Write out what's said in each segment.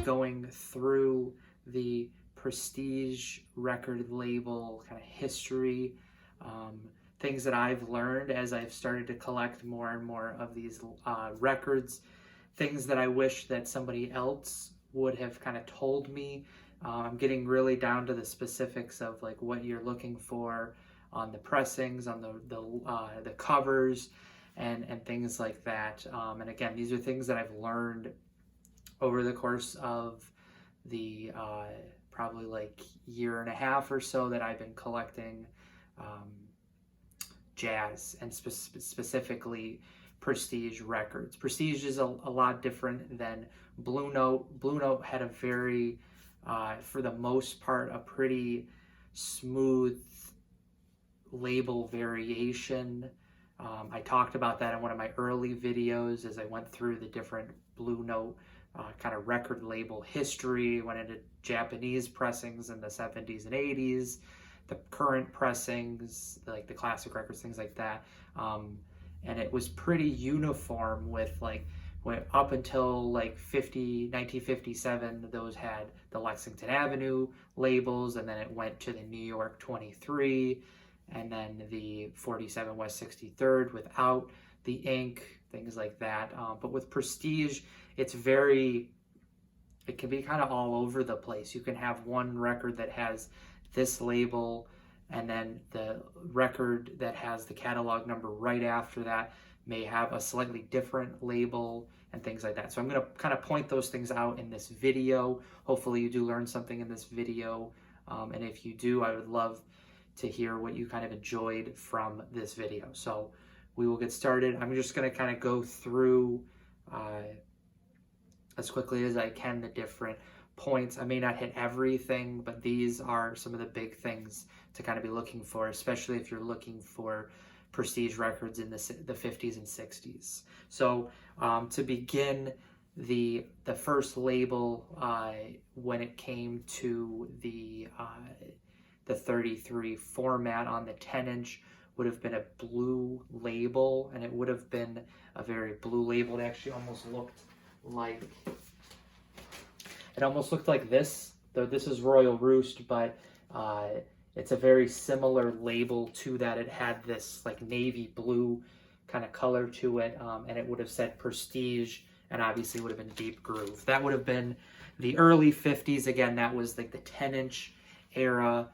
going through the Prestige record label kind of history, things that I've learned as I've started to collect more and more of these records, things that I wish that somebody else would have kind of told me. I'm getting really down to the specifics of like what you're looking for on the pressings, on the covers, and things like that. And again, these are things that I've learned over the course of the probably like year and a half or so that I've been collecting jazz, and specifically Prestige records. Prestige is a lot different than Blue Note. Blue Note had a very, for the most part, a pretty smooth label variation. I talked about that in one of my early videos as I went through the different Blue Note kind of record label history, went into Japanese pressings in the 70s and 80s, the current pressings, like the classic records, things like that. And it was pretty uniform with like, up until like 1957, those had the Lexington Avenue labels, and then it went to the New York 23, and then the 47 West 63rd without the ink, things like that. But with Prestige, it can be kind of all over the place. You can have one record that has this label, and then the record that has the catalog number right after that may have a slightly different label and things like that. So I'm going to kind of point those things out in this video. Hopefully you do learn something in this video. And if you do, I would love to hear what you kind of enjoyed from this video. So we will get started. I'm just going to kind of go through as quickly as I can the different points. I may not hit everything, but these are some of the big things to kind of be looking for, especially if you're looking for Prestige records in the 50s and 60s. So to begin, the first label when it came to the 33 format on the 10-inch would have been a blue label, and it would have been a very blue label. It actually almost looked like this, though this is Royal Roost, but it's a very similar label to that. It had this like navy blue kind of color to it, and it would have said Prestige, and obviously would have been Deep Groove. That would have been the early 50s. Again, that was like the 10-inch era,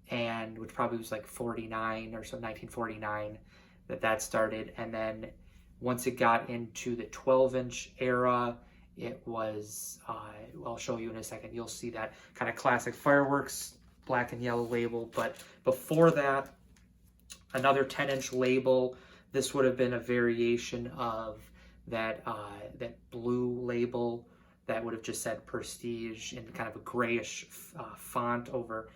and which probably was like 49 or so, 1949 that started. And then once it got into the 12-inch era, it was, I'll show you in a second, you'll see that kind of classic Fireworks black and yellow label. But before that, another 10-inch label. This would have been a variation of that blue label that would have just said Prestige in kind of a grayish font over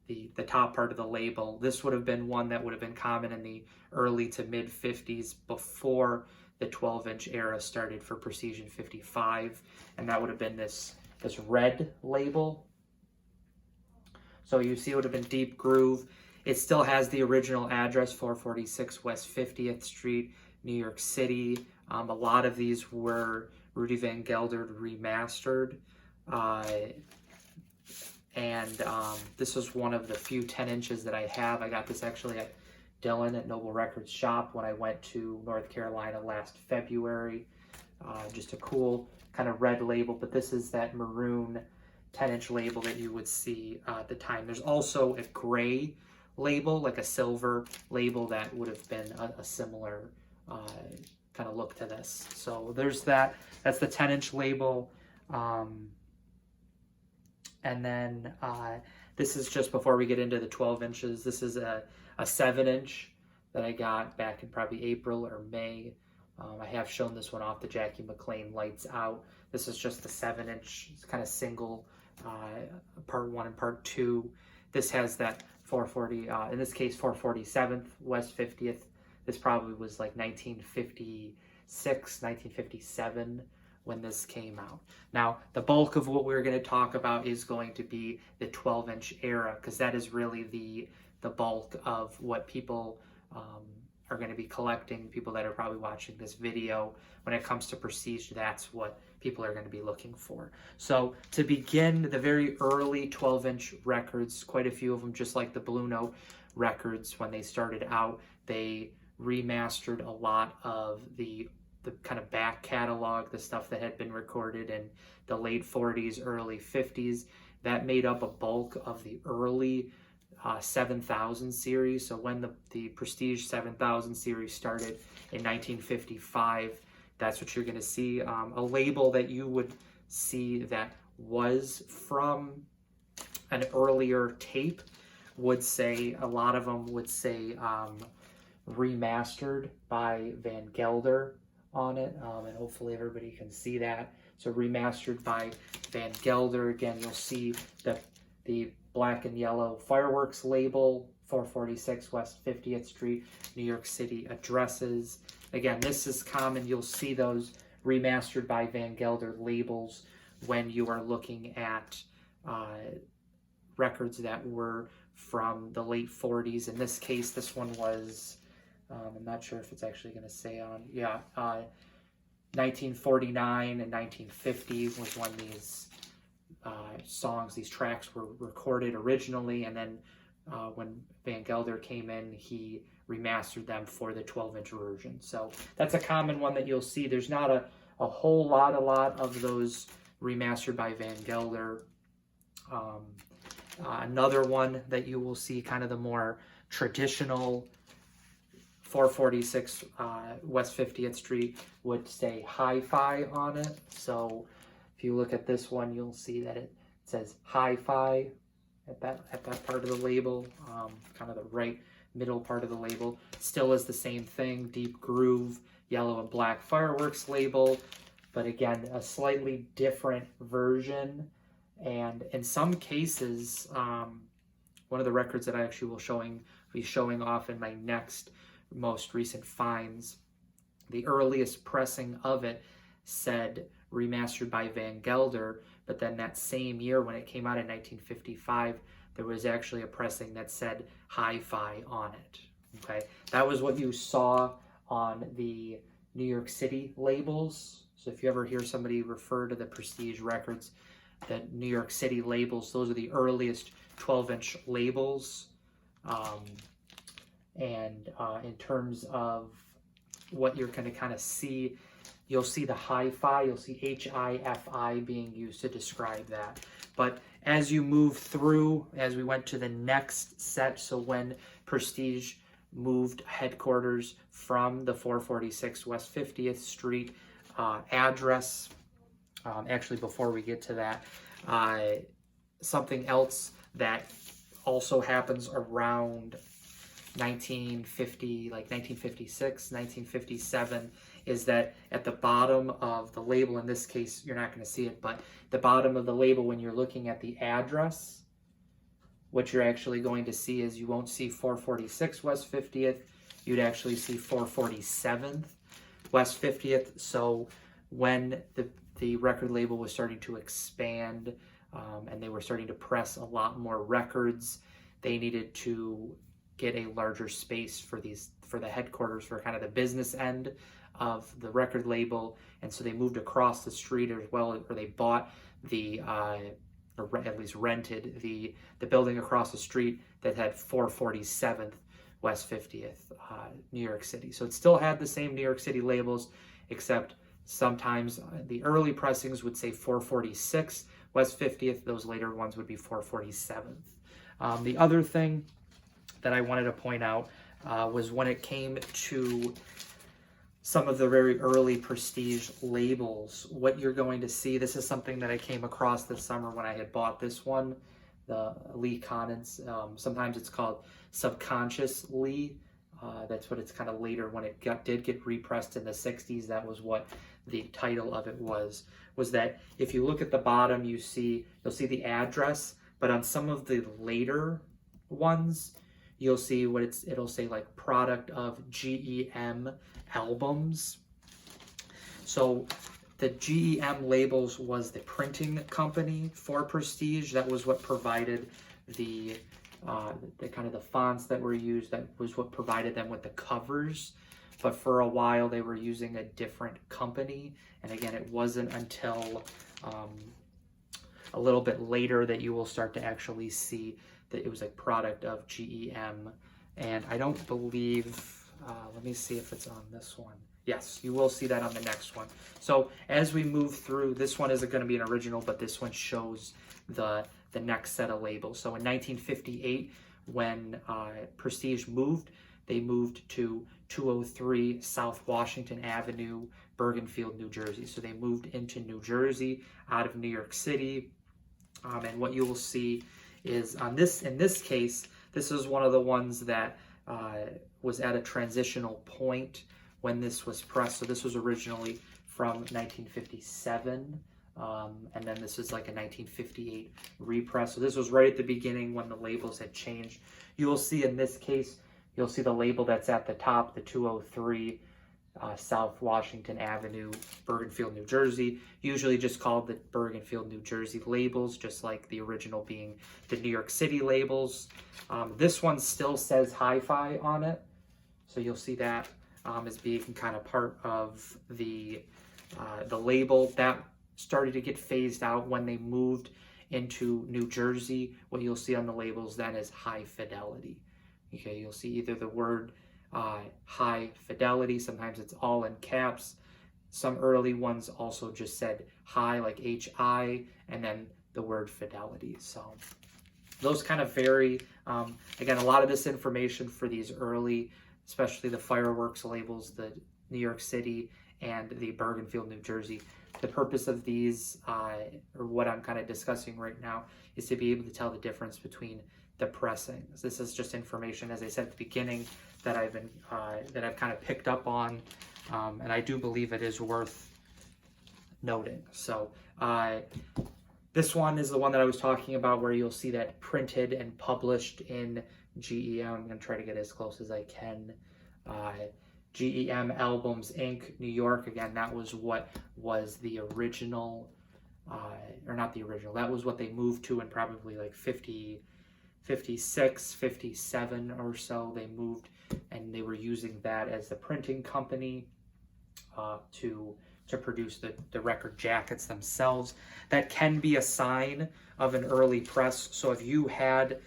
the top part of the label. This would have been one that would have been common in the early to mid 50s before the 12-inch era started for Prestige in 55, and that would have been this red label. So you see it would have been Deep Groove. It still has the original address, 446 West 50th Street, New York City. A lot of these were Rudy Van Gelder remastered. This was one of the few 10 inches that I have. I got this actually at Dylan at Noble Records shop when I went to North Carolina last February. Just a cool kind of red label, but this is that maroon 10-inch label that you would see at the time. There's also a gray label, like a silver label, that would have been a similar kind of look to this. So there's that. That's the 10-inch label. And then this is just before we get into the 12 inches. This is a 7-inch that I got back in probably April or May. I have shown this one off, the Jackie McLean Lights Out. This is just the 7-inch. It's kind of single, part 1 and part 2. This has that 440, in this case 447th West 50th. This probably was like 1956, 1957 when this came out. Now, the bulk of what we're going to talk about is going to be the 12-inch era, because that is really the bulk of what people are going to be collecting. People that are probably watching this video, when it comes to Prestige, that's what people are going to be looking for. So to begin, the very early 12-inch records, quite a few of them, just like the Blue Note records, when they started out, they remastered a lot of the kind of back catalog, the stuff that had been recorded in the late 40s, early 50s. That made up a bulk of the early 7000 series. So when the Prestige 7000 series started in 1955, that's what you're going to see. A label that you would see that was from an earlier tape would say, a lot of them would say remastered by Van Gelder on it, and hopefully everybody can see that. So remastered by Van Gelder. Again, you'll see the black and yellow fireworks label, 446 West 50th Street, New York City addresses. Again, this is common. You'll see those remastered by Van Gelder labels when you are looking at records that were from the late 40s. In this case, this one was, I'm not sure if it's actually going to say on, 1949 and 1950 was when these songs, these tracks were recorded originally, and then when Van Gelder came in, he remastered them for the 12-inch version. So that's a common one that you'll see. There's not a whole lot of those remastered by Van Gelder. Another one that you will see, kind of the more traditional 446 West 50th Street, would say Hi-Fi on it. So if you look at this one, you'll see that it says Hi-Fi at that part of the label, kind of the right middle part of the label. Still is the same thing, deep groove, yellow and black fireworks label, but again, a slightly different version. And in some cases, one of the records that I actually will be showing off in my next most recent finds, the earliest pressing of it said remastered by Van Gelder, but then that same year when it came out in 1955, there was actually a pressing that said Hi-Fi on it. Okay, that was what you saw on the New York City labels. So if you ever hear somebody refer to the Prestige records, the New York City labels, those are the earliest 12-inch labels. And in terms of what you're going to kind of see, you'll see the Hi-Fi, you'll see H-I-F-I being used to describe that. But as you move through, as we went to the next set, so when Prestige moved headquarters from the 446 West 50th Street address, actually before we get to that, something else that also happens around 1950, like 1956, 1957, is that at the bottom of the label, in this case, you're not going to see it, but the bottom of the label, when you're looking at the address, what you're actually going to see is you won't see 446 West 50th, you'd actually see 447th West 50th. So when the record label was starting to expand and they were starting to press a lot more records, they needed to get a larger space for the headquarters, for kind of the business end of the record label. And so they moved across the street as well, or they bought or at least rented the building across the street that had 447th West 50th, New York City. So it still had the same New York City labels, except sometimes the early pressings would say 446 West 50th. Those later ones would be 447th. The other thing that I wanted to point out was when it came to some of the very early Prestige labels, what you're going to see, this is something that I came across this summer when I had bought this one, the Lee Konitz. Sometimes it's called Subconscious Lee. That's what it's kind of later, when it did get repressed in the 60s, that was what the title of it was that if you look at the bottom, you'll see the address, but on some of the later ones, you'll see it'll say like product of GEM albums. So the GEM labels was the printing company for Prestige. That was what provided the kind of the fonts that were used. That was what provided them with the covers but for a while they were using a different company. And again, it wasn't until a little bit later that you will start to actually see that it was a product of GEM. And I don't believe, let me see if it's on this one. Yes, you will see that on the next one. So as we move through, this one isn't going to be an original, but this one shows the next set of labels. So in 1958, when Prestige moved, they moved to 203 South Washington Avenue, Bergenfield, New Jersey. So they moved into New Jersey out of New York City. And what you will see is in this case, this is one of the ones that was at a transitional point when this was pressed. So this was originally from 1957. And then this is like a 1958 repress. So this was right at the beginning when the labels had changed. You will see in this case, you'll see the label that's at the top, the 203 South Washington Avenue, Bergenfield, New Jersey, usually just called the Bergenfield, New Jersey labels, just like the original being the New York City labels. This one still says Hi-Fi on it. So you'll see that as being kind of part of the label. That started to get phased out when they moved into New Jersey. What you'll see on the labels then is High Fidelity. Okay, you'll see either the word High Fidelity, sometimes it's all in caps. Some early ones also just said high, like H-I, and then the word fidelity. So those kind of vary. Again, a lot of this information for these early, especially the fireworks labels, the New York City and the Bergenfield, New Jersey. The purpose of these, or what I'm kind of discussing right now, is to be able to tell the difference between the pressings. This is just information, as I said at the beginning, that I've kind of picked up on, and I do believe it is worth noting. So this one is the one that I was talking about, where you'll see that printed and published in GEM. I'm going to try to get as close as I can. GEM Albums Inc., New York. Again, that was what was the original, or not the original, that was what they moved to in probably like 56, 57 or so. They moved, and they were using that as the printing company to produce the record jackets themselves. That can be a sign of an early press. So if you had,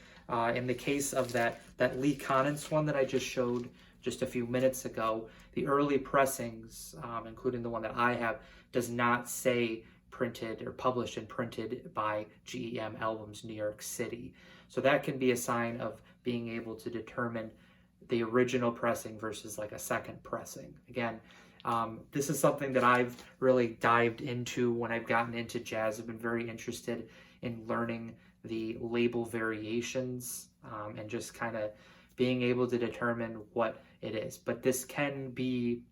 in the case of that Lee Conants one that I just showed just a few minutes ago, the early pressings, including the one that I have, does not say printed or published and printed by GEM Albums New York City. So that can be a sign of being able to determine the original pressing versus like a second pressing. Again, this is something that I've really dived into when I've gotten into jazz. I've been very interested in learning the label variations and just kind of being able to determine what it is. But this can be,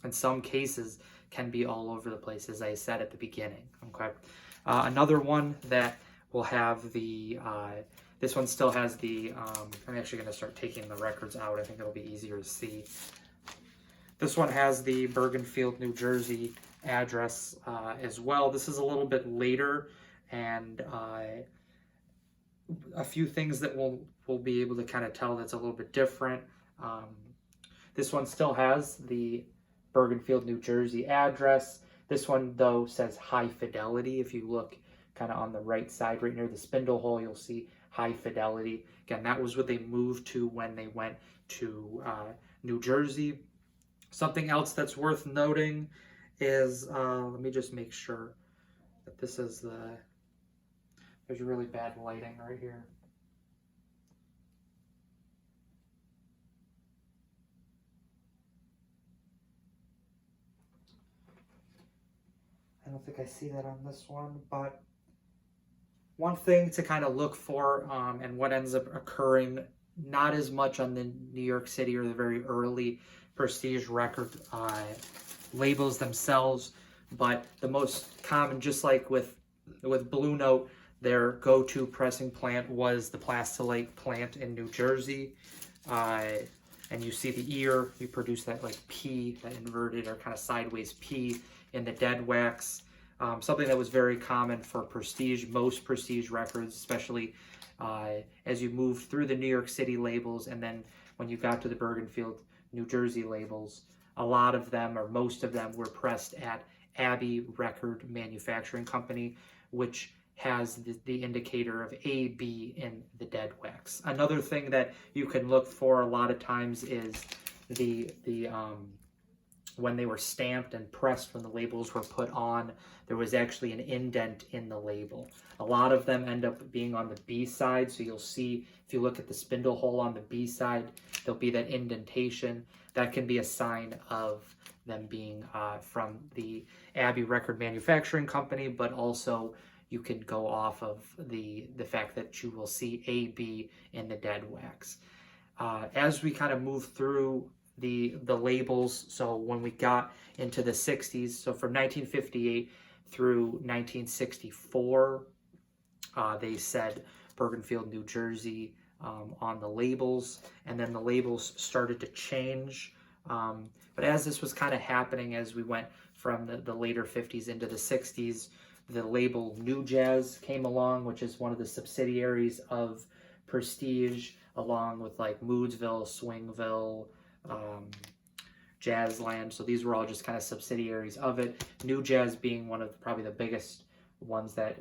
in some cases, can be all over the place, as I said at the beginning. Okay. Another one that will have the, this one still has the, I'm actually going to start taking the records out. I think it'll be easier to see. This one has the Bergenfield, New Jersey address as well. This is a little bit later, and a few things that we'll be able to kind of tell that's a little bit different. This one still has the Bergenfield, New Jersey address. This one, though, says High Fidelity. If you look kind of on the right side, right near the spindle hole, you'll see High Fidelity. Again, that was what they moved to when they went to New Jersey. Something else that's worth noting is, let me just make sure that this is the, there's really bad lighting right here. I don't think I see that on this one, but one thing to kind of look for, and what ends up occurring, not as much on the New York City or the very early Prestige record labels themselves, but the most common, just like with Blue Note, their go-to pressing plant was the Plastillate plant in New Jersey. And you see the ear, we produce that like P, that inverted or kind of sideways P in the dead wax. Something that was very common for Prestige, most Prestige records, especially as you moved through the New York City labels, and then when you got to the Bergenfield, New Jersey labels, a lot of them, or most of them, were pressed at Abbey Record Manufacturing Company, which has the indicator of AB in the dead wax. Another thing that you can look for a lot of times is the when they were stamped and pressed, when the labels were put on, there was actually an indent in the label. A lot of them end up being on the B side, so you'll see, if you look at the spindle hole on the B side, there'll be that indentation. That can be a sign of them being from the Abbey Record Manufacturing Company, but also you can go off of the fact that you will see AB in the dead wax. As we kind of move through the labels, so when we got into the 60s, so from 1958 through 1964, they said Bergenfield, New Jersey on the labels, and then the labels started to change. But as this was kind of happening, as we went from the later 50s into the 60s, the label New Jazz came along, which is one of the subsidiaries of Prestige, along with like Moodsville, Swingville, Jazzland. So these were all just kind of subsidiaries of it. New Jazz being one of probably the biggest ones that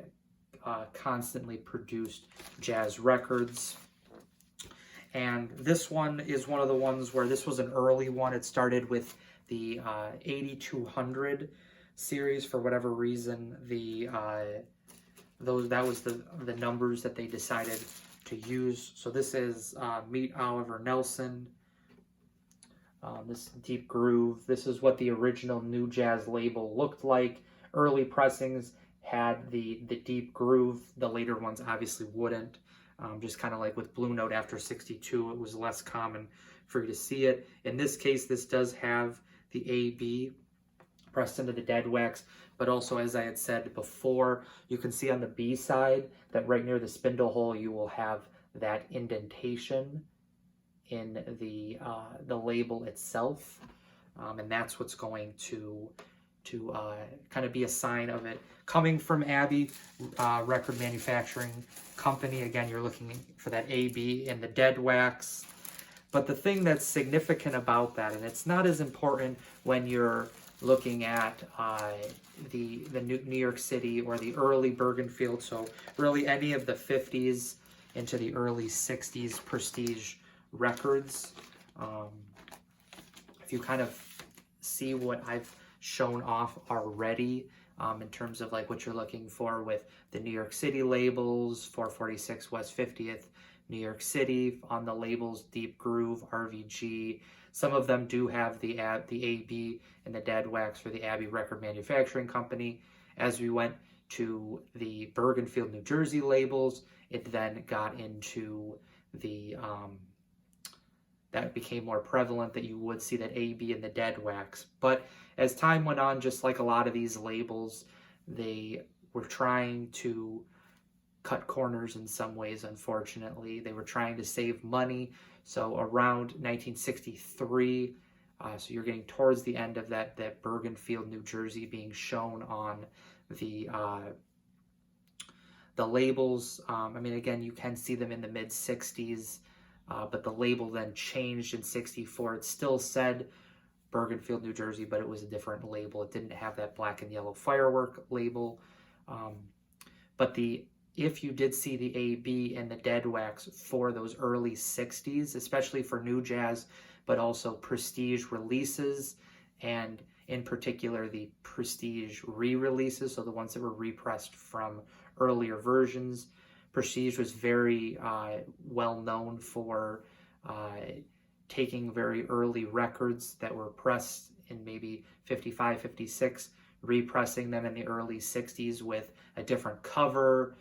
constantly produced jazz records. And this one is one of the ones where this was an early one. It started with the 8200 series. For whatever reason, that was the numbers that they decided to use. So this is Meet Oliver Nelson. This Deep Groove. This is what the original New Jazz label looked like. Early pressings had the Deep Groove. The later ones obviously wouldn't. Just kind of like with Blue Note after 62, it was less common for you to see it. In this case, this does have the AB pressed into the dead wax, but also, as I had said before, you can see on the B side that right near the spindle hole, you will have that indentation in the label itself, and that's what's going to kind of be a sign of it coming from Abbey Record Manufacturing Company. Again, you're looking for that AB in the dead wax. But the thing that's significant about that, and it's not as important when you're looking at the New York City or the early Bergenfield, so really any of the 50s into the early 60s Prestige records. If you kind of see what I've shown off already, in terms of like what you're looking for with the New York City labels, 446 West 50th, New York City on the labels, Deep Groove, RVG. Some of them do have the AB and the dead wax for the Abbey Record Manufacturing Company. As we went to the Bergenfield, New Jersey labels, it then got into the that became more prevalent, that you would see that AB in the dead wax. But as time went on, just like a lot of these labels, they were trying to cut corners in some ways, unfortunately. They were trying to save money. So around 1963, so you're getting towards the end of that Bergenfield, New Jersey being shown on the labels. I mean, again, you can see them in the mid 60s. But the label then changed in 64. It still said Bergenfield, New Jersey, but it was a different label. It didn't have that black and yellow firework label. But if you did see the AB and the dead wax for those early 60s, especially for New Jazz, but also Prestige releases, and in particular the Prestige re-releases, so the ones that were repressed from earlier versions, Prestige was very well known for taking very early records that were pressed in maybe 55, 56, repressing them in the early 60s with a different cover,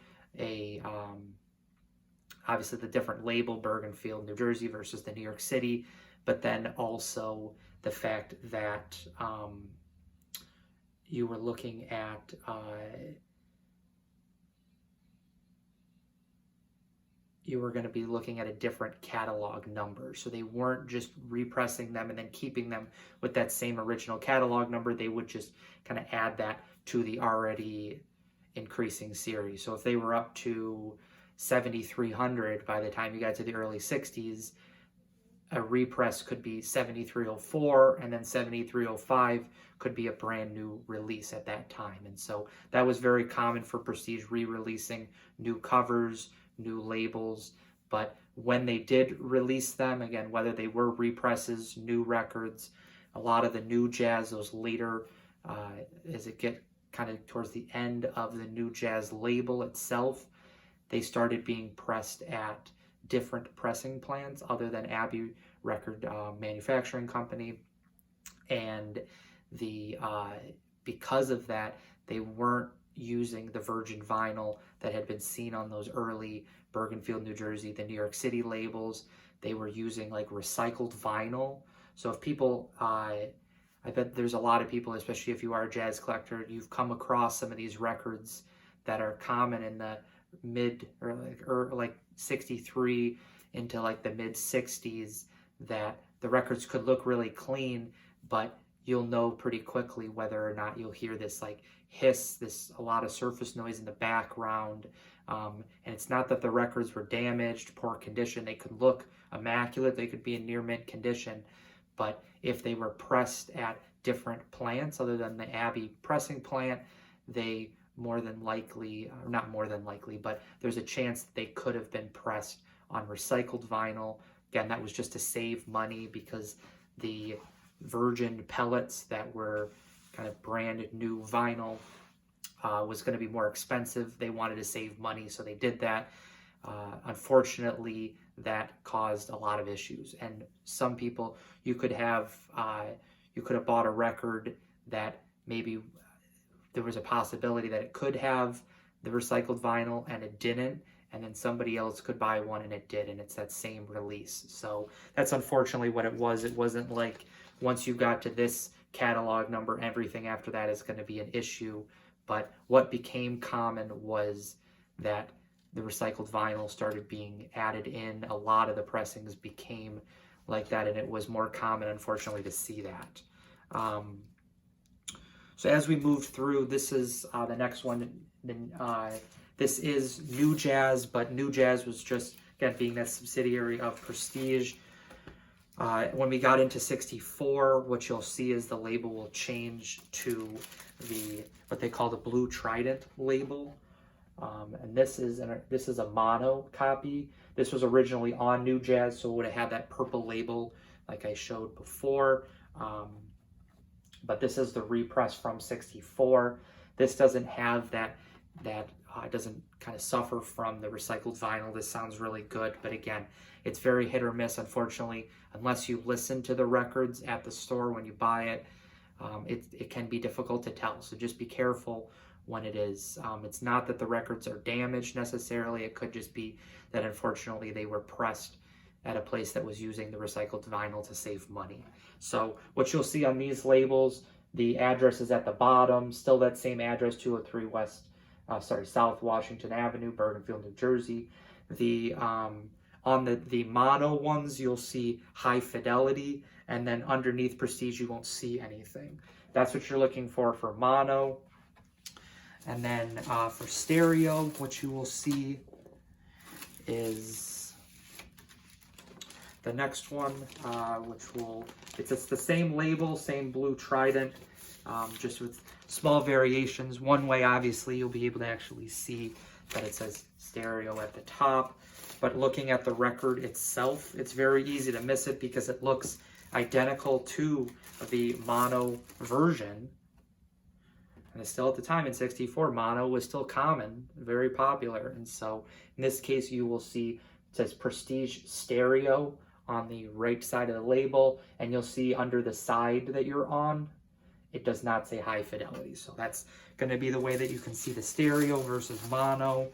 obviously the different label, Bergenfield, New Jersey versus the New York City, but then also the fact that you were looking at you were going to be looking at a different catalog number. So they weren't just repressing them and then keeping them with that same original catalog number. They would just kind of add that to the already increasing series. So if they were up to 7,300 by the time you got to the early 60s, a repress could be 7304, and then 7305 could be a brand new release at that time. And so that was very common for Prestige, re-releasing new covers, new labels. But when they did release them, again, whether they were represses, new records, a lot of the new jazz, those later, as it get kind of towards the end of the new jazz label itself, they started being pressed at different pressing plants other than Abbey Record Manufacturing Company. And because of that, they weren't using the virgin vinyl that had been seen on those early Bergenfield, New Jersey, the New York City labels. They were using like recycled vinyl. So if people, I bet there's a lot of people, especially if you are a jazz collector, you've come across some of these records that are common in the mid or like 63 into like the mid 60s, that the records could look really clean, but you'll know pretty quickly whether or not you'll hear this like hiss, a lot of surface noise in the background. And it's not that the records were damaged, poor condition. They could look immaculate. They could be in near mint condition. But if they were pressed at different plants other than the Abbey pressing plant, they more than likely, or not more than likely, but there's a chance that they could have been pressed on recycled vinyl. Again, that was just to save money, because the virgin pellets that were kind of brand new vinyl was going to be more expensive. They wanted to save money, so they did that. Unfortunately, that caused a lot of issues. And some people, you could have bought a record that maybe there was a possibility that it could have the recycled vinyl and it didn't, and then somebody else could buy one and it did, and it's that same release. So that's unfortunately what it was. It wasn't like once you got to this catalog number, everything after that is going to be an issue. But what became common was that the recycled vinyl started being added in. A lot of the pressings became like that, and it was more common, unfortunately, to see that. So as we move through, this is the next one. This is New Jazz, but New Jazz was just, again, being that subsidiary of Prestige. When we got into 64, what you'll see is the label will change to what they call the Blue Trident label. And this is a mono copy. This was originally on New Jazz, so it would have had that purple label like I showed before. But this is the repress from 64. This doesn't have that it doesn't kind of suffer from the recycled vinyl. This sounds really good, but again, it's very hit or miss, unfortunately. Unless you listen to the records at the store when you buy it, it can be difficult to tell. So just be careful when it is. It's not that the records are damaged necessarily. It could just be that unfortunately they were pressed at a place that was using the recycled vinyl to save money. So what you'll see on these labels, the address is at the bottom, still that same address, 203 South Washington Avenue, Bergenfield, New Jersey. On the mono ones, you'll see high fidelity, and then underneath Prestige, you won't see anything. That's what you're looking for mono. And then for stereo, what you will see is the next one, it's the same label, same Blue Trident, just with small variations. One way, obviously, you'll be able to actually see that it says stereo at the top. But looking at the record itself, it's very easy to miss it because it looks identical to the mono version. And it's still, at the time in 64, mono was still common, very popular. And so in this case, you will see it says Prestige Stereo on the right side of the label, and you'll see under the side that you're on, it does not say high fidelity. So that's going to be the way that you can see the stereo versus mono.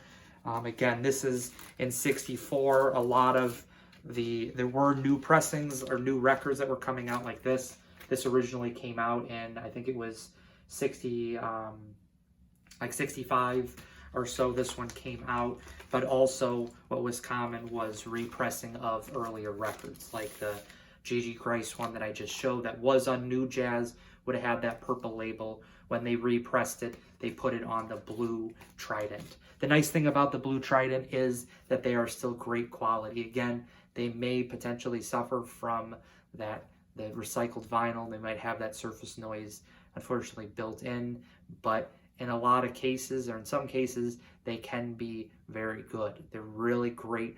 Again, this is in 64. A lot of there were new pressings or new records that were coming out like this. This originally came out in, I think it was 65 or so. This one came out, but also what was common was repressing of earlier records, like the Gigi Christ one that I just showed that was on New Jazz, would have had that purple label, when they repressed it, they put it on the blue Trident. The nice thing about the blue Trident is that they are still great quality. Again, they may potentially suffer from the recycled vinyl. They might have that surface noise, unfortunately, built in, but in a lot of cases, or in some cases, they can be very good. They're really great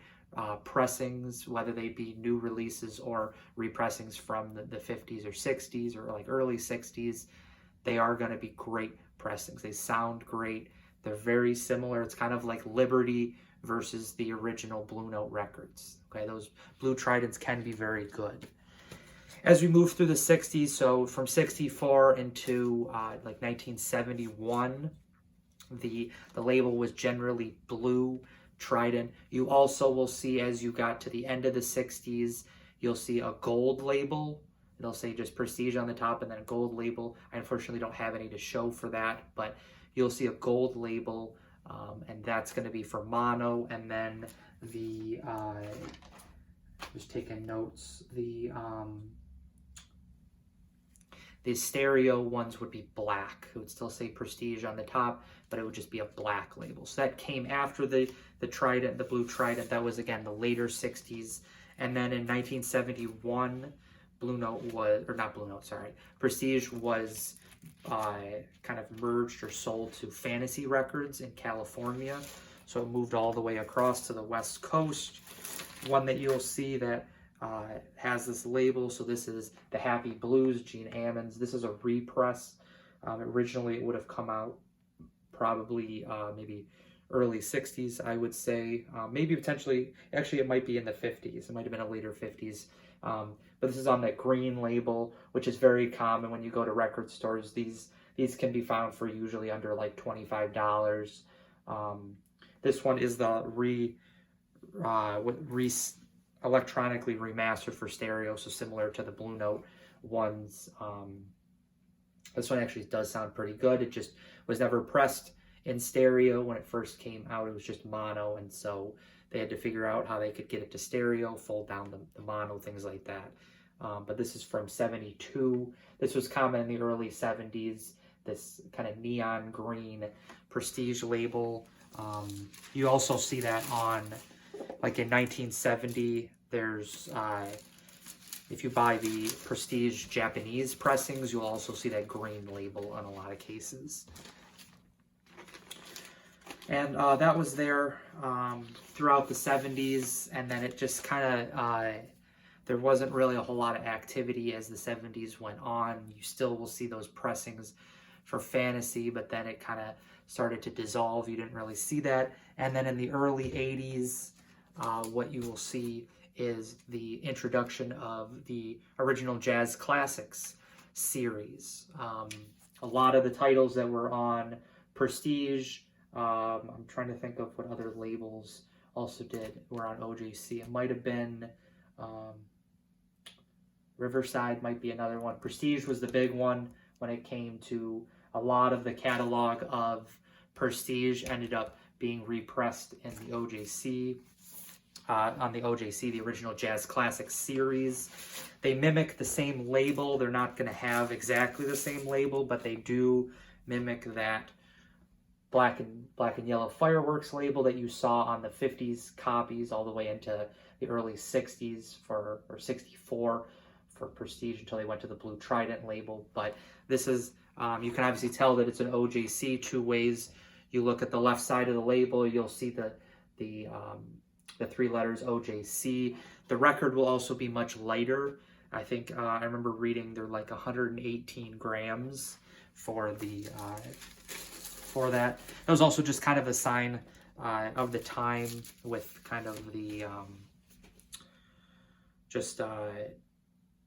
pressings, whether they be new releases or repressings from the 50s or 60s or like early 60s. They are going to be great pressings. They sound great. They're very similar. It's kind of like Liberty versus the original Blue Note records. Okay, those blue Tridents can be very good. As we move through the 60s, so from 64 into like 1971, the label was generally blue Trident. You also will see, as you got to the end of the 60s, you'll see a gold label. It'll say just Prestige on the top and then a gold label. I unfortunately don't have any to show for that, but you'll see a gold label, and that's going to be for mono. And then just taking notes, the stereo ones would be black. It would still say Prestige on the top, but it would just be a black label. So that came after the Trident, the blue Trident. That was, again, the later 60s. And then in 1971, Blue Note was, or not Blue Note, sorry, Prestige was kind of merged or sold to Fantasy Records in California. So it moved all the way across to the West Coast. One that you'll see that has this label. So this is the Happy Blues, Gene Ammons. This is a repress. Originally, it would have come out probably maybe early 60s, I would say. Maybe potentially, actually, it might be in the 50s. It might have been a later 50s. But this is on that green label, which is very common when you go to record stores. These can be found for usually under like $25. This one is the electronically remastered for stereo, so similar to the Blue Note ones. This one actually does sound pretty good. It just was never pressed in stereo when it first came out. It was just mono, and so they had to figure out how they could get it to stereo, fold down the mono, things like that. But this is from 72. This was common in the early 70s, this kind of neon green Prestige label. You also see that on, like in 1970, there's, if you buy the Prestige Japanese pressings, you'll also see that green label on a lot of cases. And that was there throughout the 70s, and then it just kind of, there wasn't really a whole lot of activity as the 70s went on. You still will see those pressings for Fantasy, but then it kind of started to dissolve. You didn't really see that. And then in the early 80s, what you will see is the introduction of the original Jazz Classics series. A lot of the titles that were on Prestige, I'm trying to think of what other labels also were on OJC. It might have been Riverside, might be another one. Prestige was the big one when it came to a lot of the catalog of Prestige ended up being repressed in the OJC. On the OJC, the original Jazz Classics series. They mimic the same label. They're not going to have exactly the same label, but they do mimic that black and yellow Fireworks label that you saw on the 50s copies all the way into the early 60s or 64 for Prestige until they went to the Blue Trident label. But this is, you can obviously tell that it's an OJC two ways. You look at the left side of the label, you'll see the three letters OJC. The record will also be much lighter. I think I remember reading they're like 118 grams for that. That was also just kind of a sign of the time with kind of the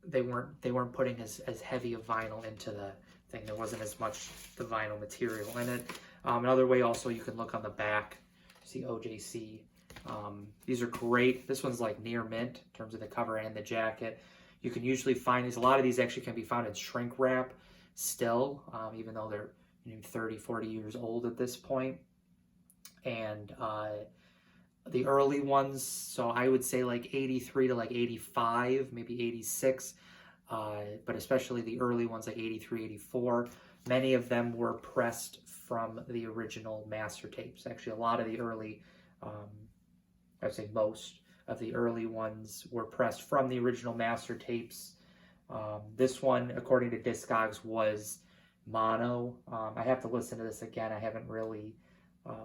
they weren't putting as heavy a vinyl into the thing. There wasn't as much the vinyl material in it. Another way also you can look on the back, see OJC. These are great. This one's like near mint in terms of the cover and the jacket. You can usually find these. A lot of these actually can be found in shrink wrap still, even though they're 30, 40 years old at this point. And the early ones, so I would say like 83 to like 85, maybe 86, but especially the early ones like 83, 84, many of them were pressed from the original master tapes. Actually, a lot of the early, I'd say most of the early ones were pressed from the original master tapes. This one, according to Discogs, was mono. I have to listen to this again. I haven't really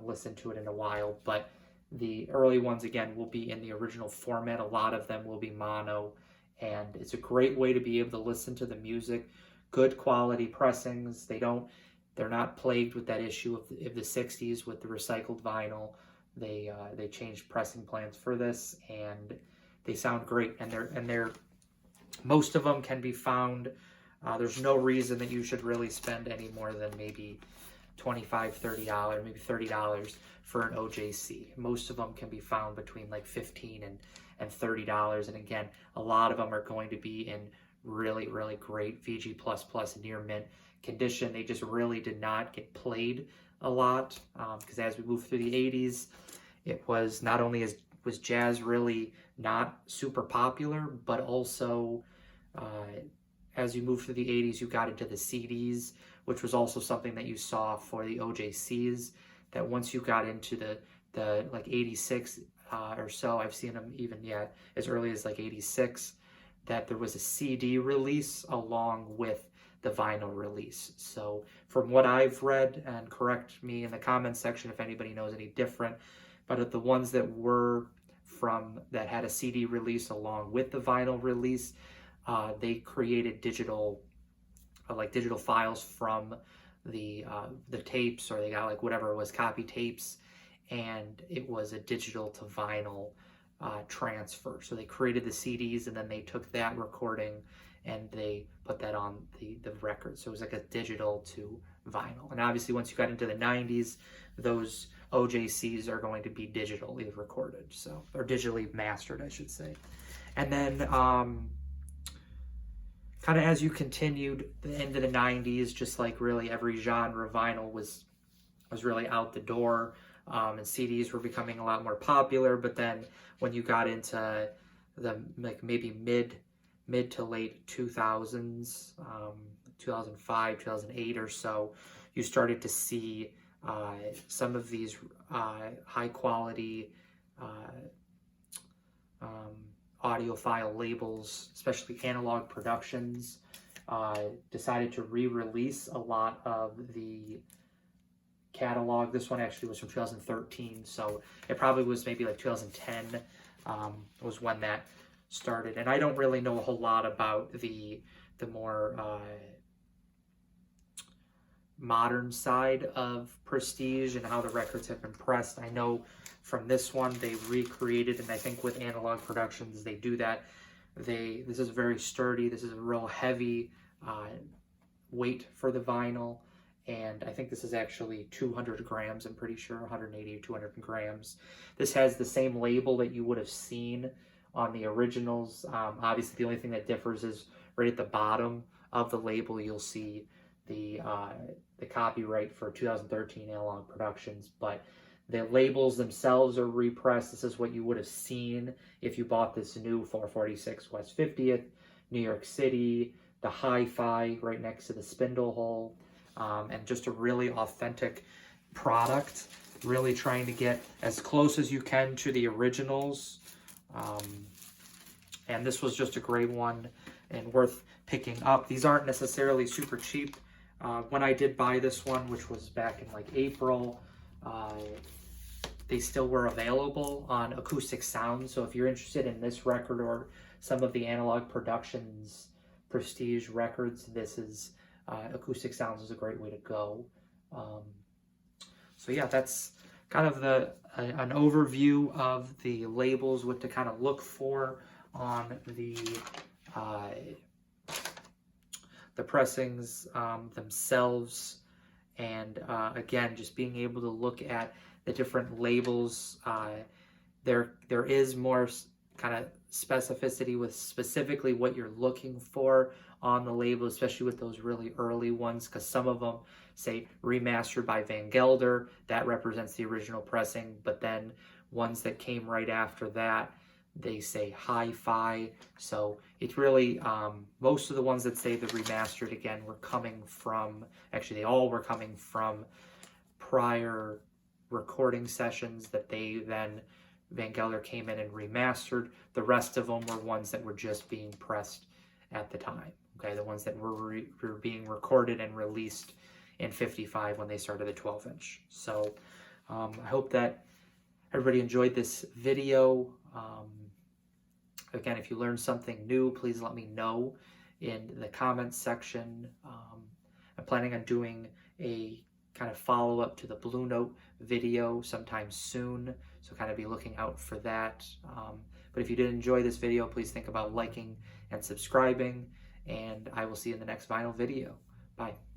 listened to it in a while, but the early ones, again, will be in the original format. A lot of them will be mono, and it's a great way to be able to listen to the music. Good quality pressings. They're not plagued with that issue of the 60s with the recycled vinyl. They changed pressing plans for this, and they sound great. And they're most of them can be found. There's no reason that you should really spend any more than maybe $25, $30, maybe $30 for an OJC. Most of them can be found between like $15 and $30. And again, a lot of them are going to be in really, really great VG++ near mint condition. They just really did not get played a lot because as we moved through the 80s, it was not only was jazz really not super popular, but also as you moved through the 80s, you got into the CDs, which was also something that you saw for the OJCs, that once you got into the like 86 or so, I've seen them even as early as like 86, that there was a CD release along with the vinyl release. So from what I've read, and correct me in the comments section if anybody knows any different, but of the ones that had a CD release along with the vinyl release, they created digital files from the tapes, or they got like whatever it was, copy tapes, and it was a digital to vinyl transfer. So they created the CDs, and then they took that recording and they put that on the record. So it was like a digital to vinyl. And obviously once you got into the 90s, those OJCs are going to be digitally recorded, or digitally mastered, I should say. And then kind of as you continued into the 90s, just like really every genre, vinyl was really out the door, and CDs were becoming a lot more popular. But then when you got into the maybe mid to late 2000s, 2005, 2008 or so, you started to see some of these high quality audiophile labels, especially Analog Productions, decided to re-release a lot of the catalog. This one actually was from 2013, so it probably was maybe like 2010 was when that started. And I don't really know a whole lot about the more modern side of Prestige and how the records have been pressed. I know from this one they recreated, and I think with Analog Productions they do that. This is very sturdy. This is a real heavy weight for the vinyl, and I think this is actually 200 grams. I'm pretty sure 180 or 200 grams. This has the same label that you would have seen on the originals. Obviously, the only thing that differs is right at the bottom of the label you'll see the copyright for 2013 Analog Productions, but the labels themselves are repressed. This is what you would have seen if you bought this new 446 West 50th, New York City, the Hi-Fi right next to the spindle hole, and just a really authentic product, really trying to get as close as you can to the originals. And this was just a great one and worth picking up. These aren't necessarily super cheap. When I did buy this one, which was back in like April, they still were available on Acoustic Sounds. So if you're interested in this record or some of the Analog Productions Prestige records, this is Acoustic Sounds is a great way to go. So yeah, that's kind of an overview of the labels, what to kind of look for on the pressings themselves, and again, just being able to look at the different labels. There is more kind of specificity with specifically what you're looking for on the label, especially with those really early ones, because some of them say remastered by Van Gelder, that represents the original pressing, but then ones that came right after that, they say hi-fi. So it's really, most of the ones that say the remastered, again, were coming from, actually they all were coming from prior recording sessions that they then, Van Gelder came in and remastered. The rest of them were ones that were just being pressed at the time. Okay, the ones that were being recorded and released in 55 when they started the 12-inch. So I hope that everybody enjoyed this video. Again, if you learned something new, please let me know in the comments section. I'm planning on doing a kind of follow-up to the Blue Note video sometime soon, so kind of be looking out for that. But if you did enjoy this video, please think about liking and subscribing, and I will see you in the next vinyl video. Bye.